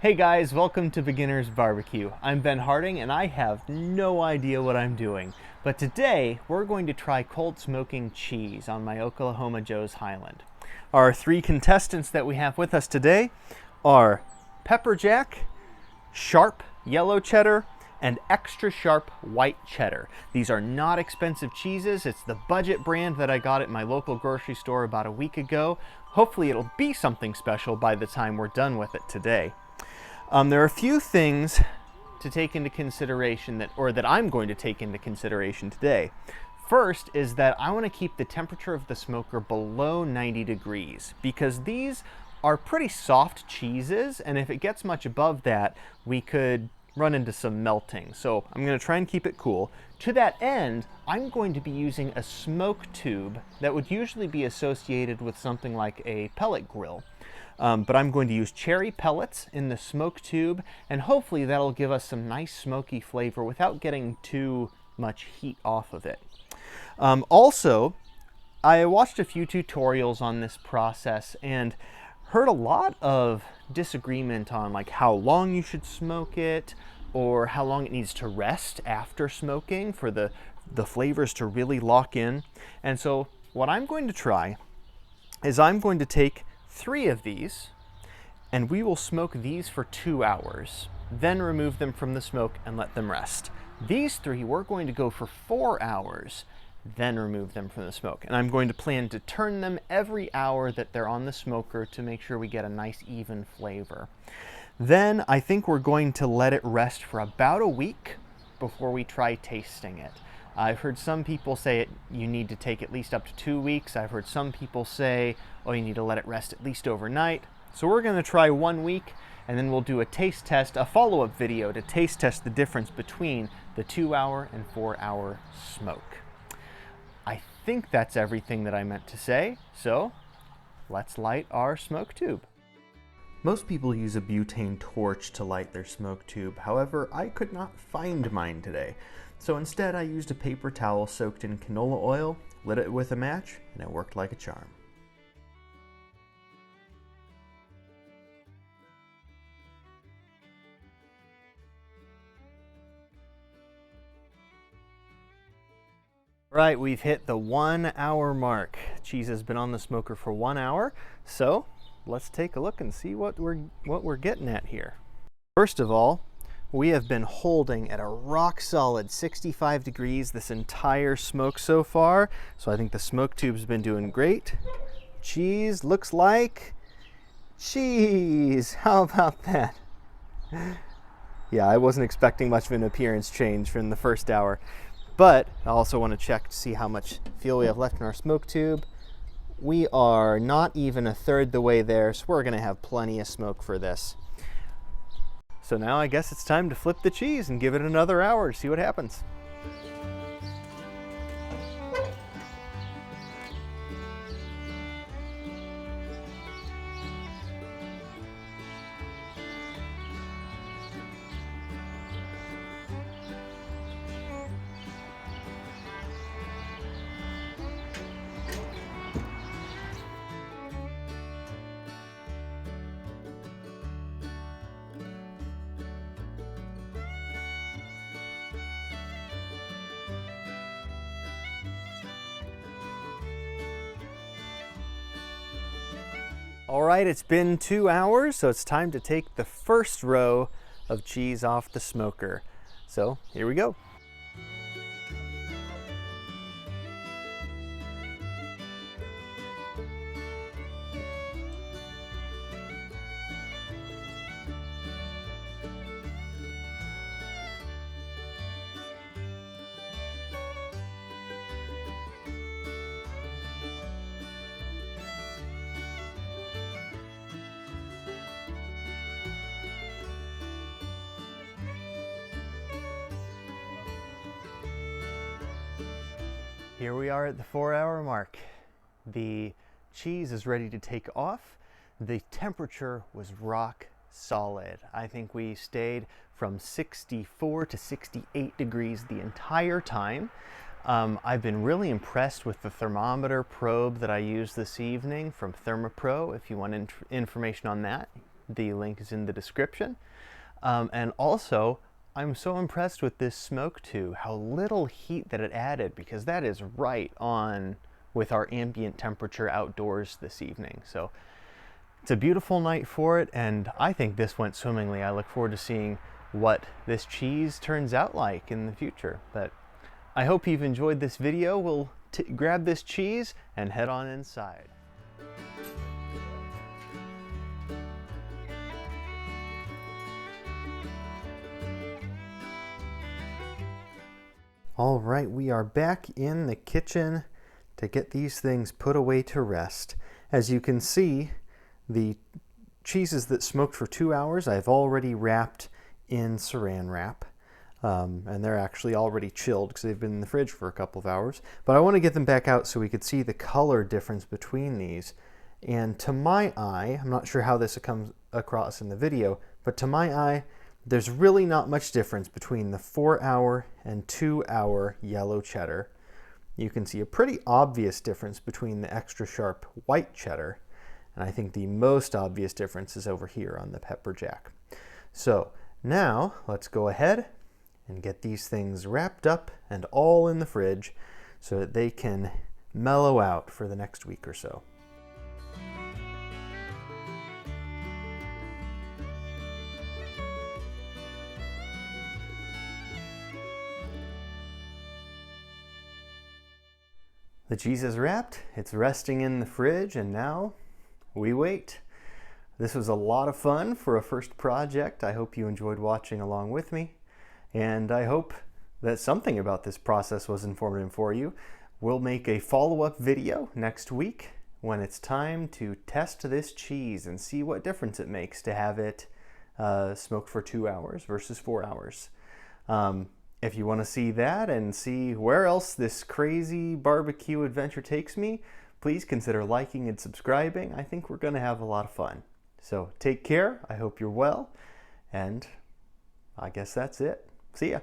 Hey guys, welcome to Beginner's Barbecue. I'm Ben Harding and I have no idea what I'm doing. But today we're going to try cold smoking cheese on my Oklahoma Joe's Highland. Our three contestants that we have with us today are Pepper Jack, Sharp Yellow Cheddar, and Extra Sharp White Cheddar. These are not expensive cheeses. It's the budget brand that I got at my local grocery store about a week ago. Hopefully it'll be something special by the time we're done with it today. There are a few things to take into consideration that I'm going to take into consideration today. First is that I want to keep the temperature of the smoker below 90 degrees because these are pretty soft cheeses, and if it gets much above that, we could run into some melting. So I'm going to try and keep it cool. To that end, I'm going to be using a smoke tube that would usually be associated with something like a pellet grill. But I'm going to use cherry pellets in the smoke tube, and hopefully that'll give us some nice smoky flavor without getting too much heat off of it. Also, I watched a few tutorials on this process and heard a lot of disagreement on like how long you should smoke it or how long it needs to rest after smoking for the flavors to really lock in. And so what I'm going to try is I'm going to take 3 of these, and we will smoke these for 2 hours, then remove them from the smoke and let them rest. These 3 we're going to go for 4 hours, then remove them from the smoke. And I'm going to plan to turn them every hour that they're on the smoker to make sure we get a nice even flavor. Then I think we're going to let it rest for about a week before we try tasting it. I've heard some people say you need to take at least up to 2 weeks. I've heard some people say, oh, you need to let it rest at least overnight. So we're going to try 1 week, and then we'll do a taste test, a follow-up video to taste test the difference between the 2-hour and 4-hour smoke. I think that's everything that I meant to say, so let's light our smoke tube. Most people use a butane torch to light their smoke tube. However, I could not find mine today. So instead I used a paper towel soaked in canola oil, lit it with a match, and it worked like a charm. Right, we've hit the 1 hour mark. Cheese has been on the smoker for 1 hour, so let's take a look and see what we're getting at here. First of all, we have been holding at a rock solid 65 degrees this entire smoke so far, so I think the smoke tube's been doing great. Cheese looks like cheese. How about that? Yeah, I wasn't expecting much of an appearance change from the first hour, but I also want to check to see how much fuel we have left in our smoke tube. We are not even a third the way there, so we're going to have plenty of smoke for this. So now I guess it's time to flip the cheese and give it another hour to see what happens. All right, it's been 2 hours, so it's time to take the first row of cheese off the smoker. So here we go. Here we are at the 4-hour mark. The cheese is ready to take off. The temperature was rock solid. I think we stayed from 64 to 68 degrees the entire time. I've been really impressed with the thermometer probe that I used this evening from ThermoPro. If you want information on that, The link is in the description. And also, I'm so impressed with this smoke too, how little heat that it added, because that is right on with our ambient temperature outdoors this evening. So it's a beautiful night for it, and I think this went swimmingly. I look forward to seeing what this cheese turns out like in the future. But I hope you've enjoyed this video. We'll grab this cheese and head on inside. All right, we are back in the kitchen to get these things put away to rest. As you can see, the cheeses that smoked for 2 hours, I've already wrapped in saran wrap. And they're actually already chilled because they've been in the fridge for a couple of hours. But I want to get them back out so we could see the color difference between these. And to my eye, I'm not sure how this comes across in the video, but to my eye, there's really not much difference between the 4-hour and 2-hour yellow cheddar. You can see a pretty obvious difference between the extra sharp white cheddar, and I think the most obvious difference is over here on the pepper jack. So now let's go ahead and get these things wrapped up and all in the fridge so that they can mellow out for the next week or so. The cheese is wrapped, it's resting in the fridge, and now we wait. This was a lot of fun for a first project. I hope you enjoyed watching along with me, and I hope that something about this process was informative for you. We'll make a follow-up video next week when it's time to test this cheese and see what difference it makes to have it smoked for 2 hours versus 4 hours. If you want to see that and see where else this crazy barbecue adventure takes me, please consider liking and subscribing. I think we're going to have a lot of fun. So take care. I hope you're well. And I guess that's it. See ya.